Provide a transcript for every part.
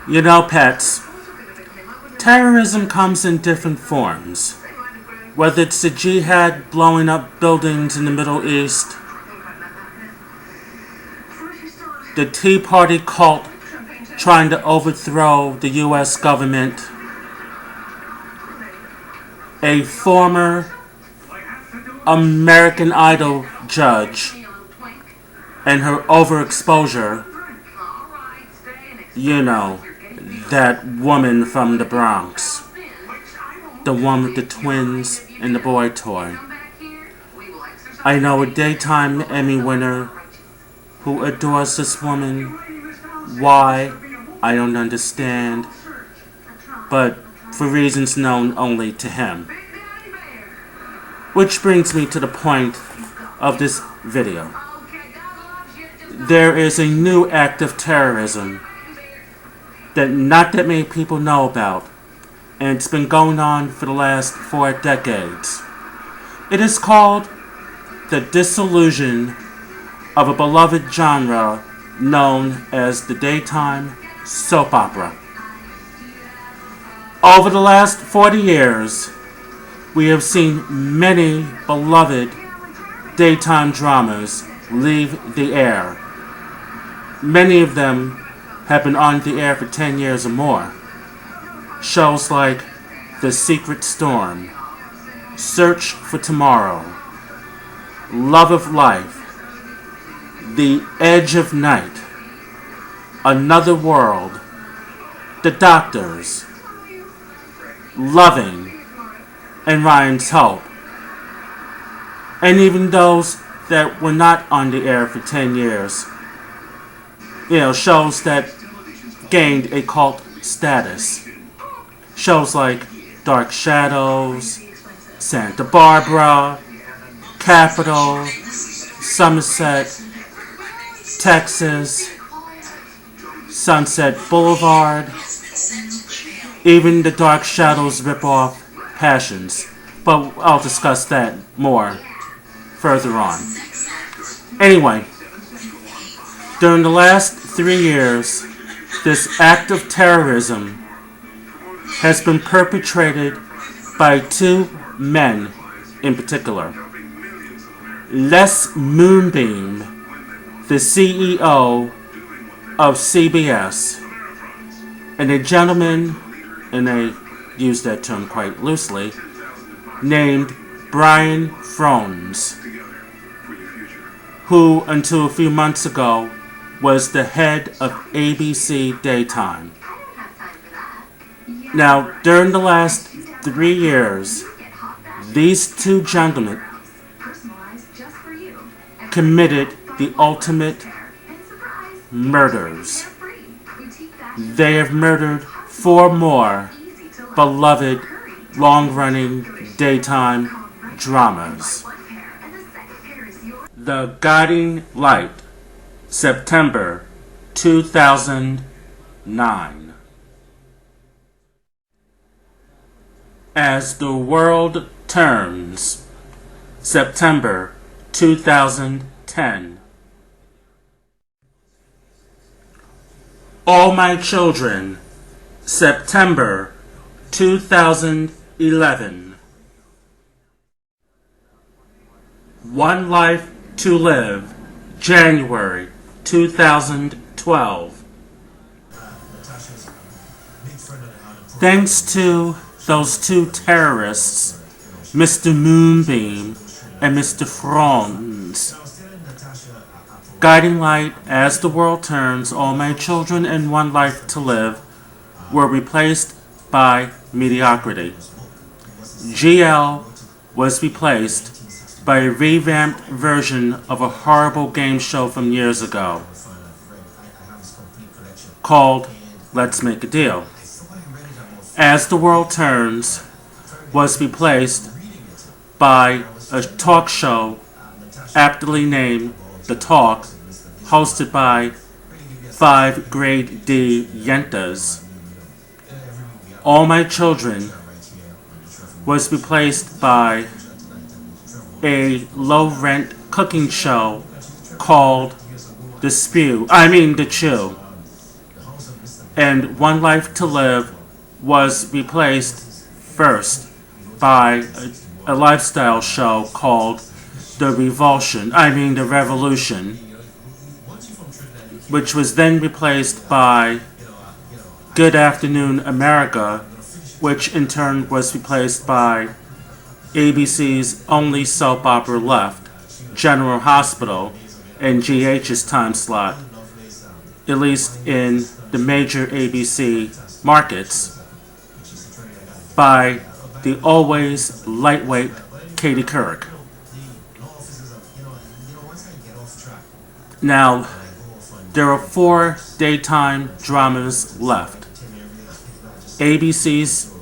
You know, pets, terrorism comes in different forms. Whether it's the jihad blowing up buildings in the Middle East, the Tea Party cult trying to overthrow the US government, a former American Idol judge and her overexposure, you know, that woman from the Bronx, the one with the twins and the boy toy. I know a daytime Emmy winner who adores this woman. Why? I don't understand. But for reasons known only to him. Which brings me to the point of this video. There is a new act of terrorism that not that many people know about, and it's been going on for the last 4 decades. It is called the dissolution of a beloved genre known as the daytime soap opera. Over the last 40 years, we have seen many beloved daytime dramas leave the air. Many of them have been on the air for 10 years or more. Shows like The Secret Storm, Search for Tomorrow, Love of Life, The Edge of Night, Another World, The Doctors, Loving, and Ryan's Hope. And even those that were not on the air for 10 years. Shows that gained a cult status. Shows like Dark Shadows, Santa Barbara, Capitol, Somerset, Texas, Sunset Boulevard, even the Dark Shadows ripoff Passions. But I'll discuss that more further on. Anyway, during the last 3 years, this act of terrorism has been perpetrated by 2 men in particular. Les Moonbeam, the CEO of CBS, and a gentleman, and I use that term quite loosely, named Brian Frons, who until a few months ago was the head of ABC Daytime. Now, during the last 3 years, these 2 gentlemen committed the ultimate murders. They have murdered 4 more beloved, long-running daytime dramas. The Guiding Light, September 2009. As the World Turns, September 2010. All My Children, September 2011. One Life to Live, January 2012. Thanks to those 2 terrorists, Mr. Moonbeam and Mr. Frons. Guiding Light, As the World Turns, All My Children, and One Life to Live were replaced by mediocrity. GL was replaced by a revamped version of a horrible game show from years ago called Let's Make a Deal. As the World Turns was replaced by a talk show aptly named The Talk, hosted by 5 grade D yentas. All My Children was replaced by a low-rent cooking show called The Chew. and One Life to Live was replaced first by a lifestyle show called The Revolution, which was then replaced by Good Afternoon America, which in turn was replaced by ABC's only soap opera left, General Hospital, in GH's time slot, at least in the major ABC markets, by the always lightweight Katie Couric. Now, there are 4 daytime dramas left. ABC's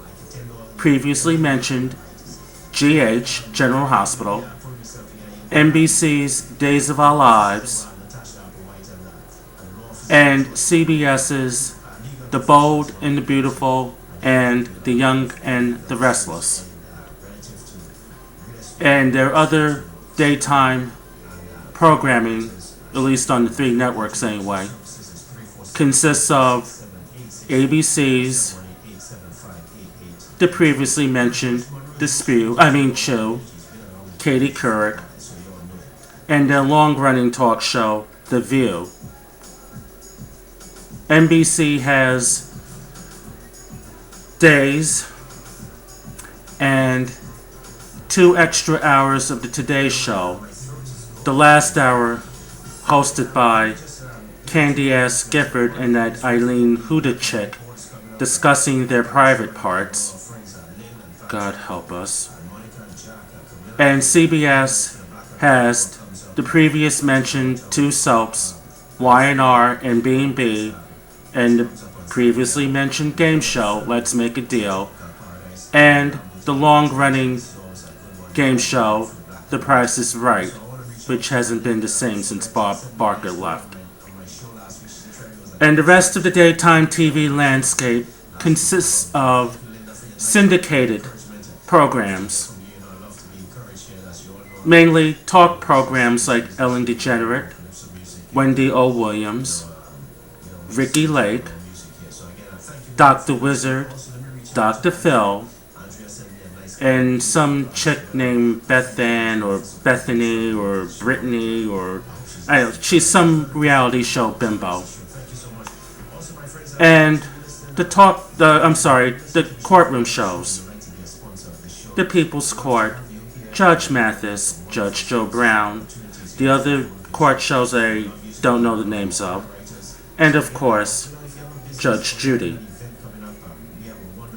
previously mentioned GH, General Hospital, NBC's Days of Our Lives, and CBS's The Bold and the Beautiful and The Young and the Restless. And their other daytime programming, at least on the 3 networks anyway, consists of ABC's the previously mentioned Chew, Katie Couric, and their long-running talk show, The View. NBC has Days and 2 extra hours of the Today Show, the last hour hosted by Candy Ass Gifford and that Eileen Huda chick discussing their private parts. God help us. And CBS has the previous mentioned 2 soaps, Y&R and B&B, and the previously mentioned game show, Let's Make a Deal, and the long-running game show, The Price is Right, which hasn't been the same since Bob Barker left. And the rest of the daytime TV landscape consists of syndicated programs, mainly talk programs like Ellen DeGenerate, Wendy O. Williams, Ricky Lake, Dr. Wizard, Dr. Phil, and some chick named Beth Ann or Bethany or Brittany or she's some reality show bimbo. And the courtroom shows. The People's Court, Judge Mathis, Judge Joe Brown, the other court shows I don't know the names of, and of course, Judge Judy.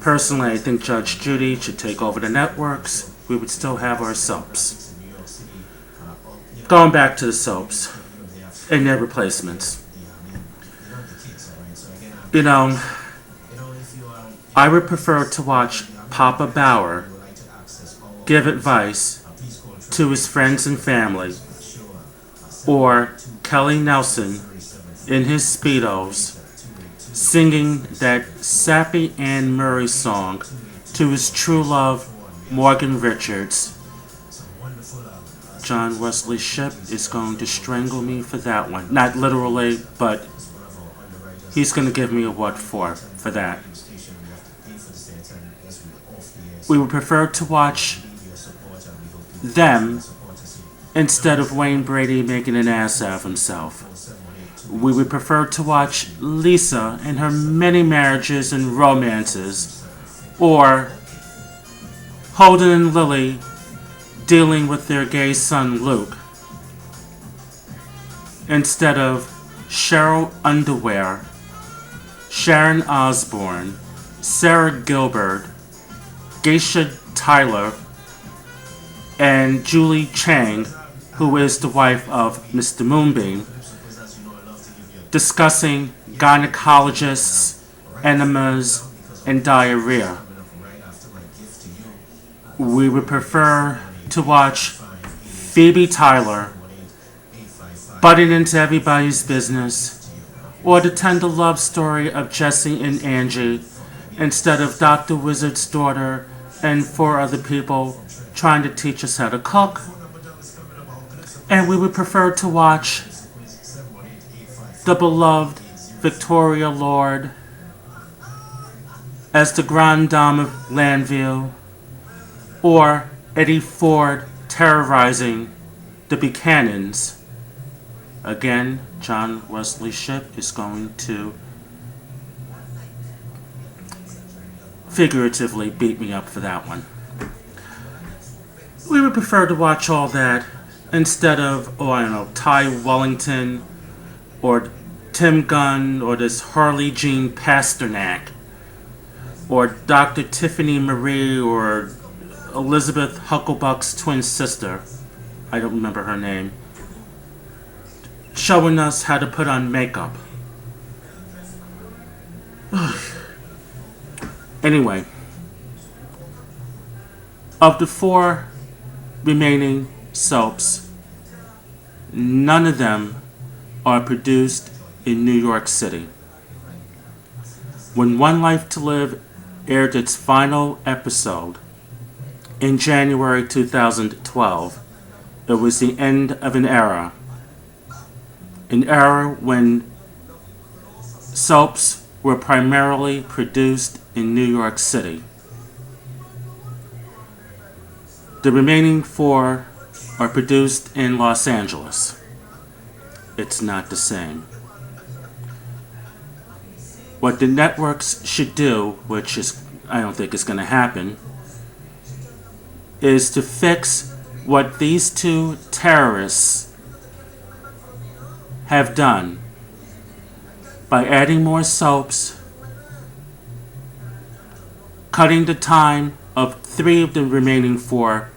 Personally, I think Judge Judy should take over the networks. We would still have our soaps. Going back to the soaps and their replacements. I would prefer to watch Papa Bauer give advice to his friends and family, or Kelly Nelson in his Speedos singing that sappy Anne Murray song to his true love, Morgan Richards. John Wesley Shipp is going to strangle me for that one. Not literally, but he's going to give me a what for that. We would prefer to watch them instead of Wayne Brady making an ass out of himself. We would prefer to watch Lisa and her many marriages and romances, or Holden and Lily dealing with their gay son Luke, instead of Cheryl Underwear, Sharon Osbourne, Sarah Gilbert, Geisha Tyler, and Julie Chang, who is the wife of Mr. Moonbeam, discussing gynecologists, enemas, and diarrhea. We would prefer to watch Phoebe Tyler butting into everybody's business, or the tender love story of Jesse and Angie, instead of Dr. Wizard's daughter and 4 other people trying to teach us how to cook. And we would prefer to watch the beloved Victoria Lord as the Grande Dame of Landview, or Eddie Ford terrorizing the Buchanans. Again, John Wesley Shipp is going to figuratively beat me up for that one. We would prefer to watch all that instead of, Ty Wellington or Tim Gunn or this Harley Jean Pasternak or Dr. Tiffany Marie or Elizabeth Hucklebuck's twin sister, I don't remember her name, showing us how to put on makeup. Anyway, of the 4 remaining soaps, none of them are produced in New York City. When One Life to Live aired its final episode in January 2012, it was the end of an era when soaps were primarily produced in New York City. The remaining 4 are produced in Los Angeles. It's not the same. What the networks should do, which is I don't think is going to happen, is to fix what these 2 terrorists have done by adding more soaps, cutting the time of 3 of the remaining 4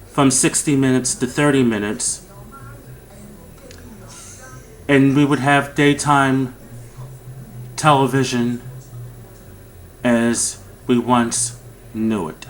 from 60 minutes to 30 minutes, and we would have daytime television as we once knew it.